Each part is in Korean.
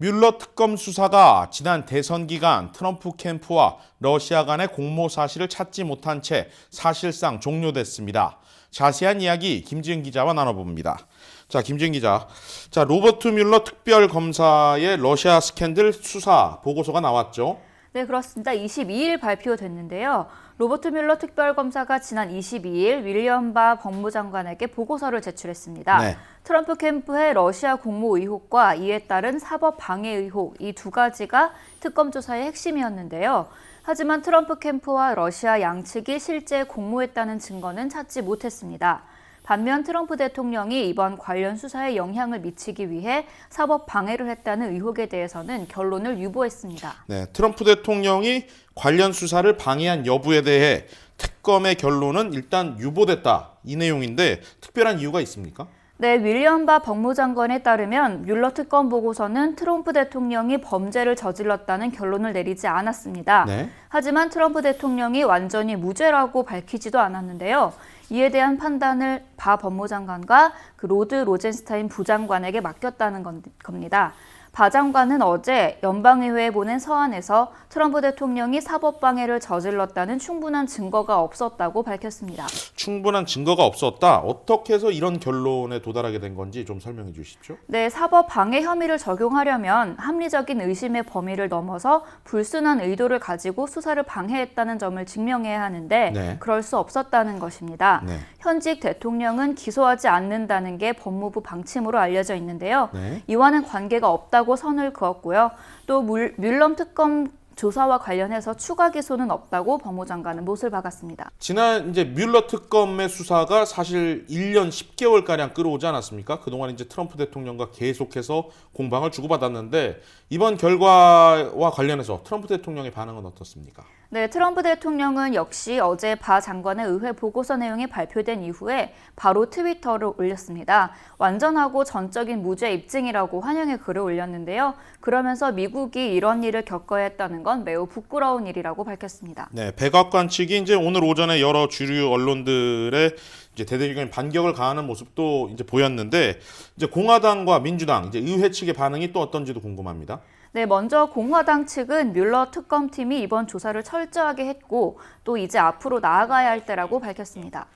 뮬러 특검 수사가 지난 대선 기간 트럼프 캠프와 러시아 간의 공모 사실을 찾지 못한 채 사실상 종료됐습니다. 자세한 이야기 김지은 기자와 나눠봅니다. 자, 김지은 기자. 자, 로버트 뮬러 특별검사의 러시아 스캔들 수사 보고서가 나왔죠? 네, 그렇습니다. 22일 발표됐는데요. 로버트 뮬러 특별검사가 지난 22일 윌리엄 바 법무장관에게 보고서를 제출했습니다. 네. 트럼프 캠프의 러시아 공모 의혹과 이에 따른 사법 방해 의혹, 이 두 가지가 특검 조사의 핵심이었는데요. 하지만 트럼프 캠프와 러시아 양측이 실제 공모했다는 증거는 찾지 못했습니다. 반면 트럼프 대통령이 이번 관련 수사에 영향을 미치기 위해 사법 방해를 했다는 의혹에 대해서는 결론을 유보했습니다. 네, 트럼프 대통령이 관련 수사를 방해한 여부에 대해 특검의 결론은 일단 유보됐다. 이 내용인데 특별한 이유가 있습니까? 네, 윌리엄 바 법무장관에 따르면 뮬러 특검 보고서는 트럼프 대통령이 범죄를 저질렀다는 결론을 내리지 않았습니다. 네. 하지만 트럼프 대통령이 완전히 무죄라고 밝히지도 않았는데요. 이에 대한 판단을 바 법무장관과 로드 로젠스타인 부장관에게 맡겼다는 겁니다. 바 장관은 어제 연방의회에 보낸 서한에서 트럼프 대통령이 사법방해를 저질렀다는 충분한 증거가 없었다고 밝혔습니다. 충분한 증거가 없었다. 어떻게 해서 이런 결론에 도달하게 된 건지 좀 설명해 주십시오. 네, 사법방해 혐의를 적용하려면 합리적인 의심의 범위를 넘어서 불순한 의도를 가지고 수사를 방해했다는 점을 증명해야 하는데 네. 그럴 수 없었다는 것입니다. 네. 현직 대통령은 기소하지 않는다는 게 법무부 방침으로 알려져 있는데요. 네. 이와는 관계가 없다고 선을 그었고요. 또 뮬러 특검 조사와 관련해서 추가 기소는 없다고 법무장관은 못을 박았습니다. 지난 이제 뮬러 특검의 수사가 사실 1년 10개월가량 끌어오지 않았습니까? 그동안 이제 트럼프 대통령과 계속해서 공방을 주고받았는데 이번 결과와 관련해서 트럼프 대통령의 반응은 어떻습니까? 네, 트럼프 대통령은 역시 어제 바 장관의 의회 보고서 내용이 발표된 이후에 바로 트위터를 올렸습니다. 완전하고 전적인 무죄 입증이라고 환영의 글을 올렸는데요. 그러면서 미국이 이런 일을 겪어야 했다는 건 매우 부끄러운 일이라고 밝혔습니다. 네, 백악관 측이 이제 오늘 오전에 여러 주류 언론들의 이제 대대적인 반격을 가하는 모습도 이제 보였는데 이제 공화당과 민주당 이제 의회 측의 반응이 또 어떤지도 궁금합니다. 네, 먼저 공화당 측은 뮬러 특검팀이 이번 조사를 철저하게 했고 또 이제 앞으로 나아가야 할 때라고 밝혔습니다.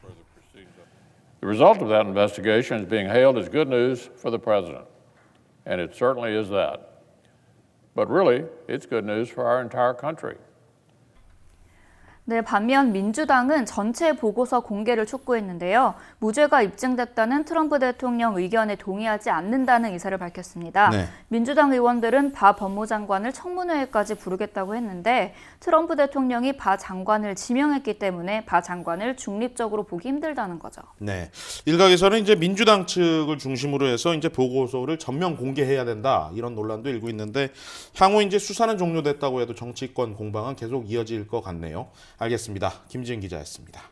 The result of that investigation is being hailed as good news for the president, and it certainly is that. But really, it's good news for our entire country. 네, 반면 민주당은 전체 보고서 공개를 촉구했는데요. 무죄가 입증됐다는 트럼프 대통령 의견에 동의하지 않는다는 의사를 밝혔습니다. 네. 민주당 의원들은 바 법무장관을 청문회에까지 부르겠다고 했는데 트럼프 대통령이 바 장관을 지명했기 때문에 바 장관을 중립적으로 보기 힘들다는 거죠. 네, 일각에서는 이제 민주당 측을 중심으로 해서 이제 보고서를 전면 공개해야 된다 이런 논란도 일고 있는데 향후 이제 수사는 종료됐다고 해도 정치권 공방은 계속 이어질 것 같네요. 알겠습니다. 김지은 기자였습니다.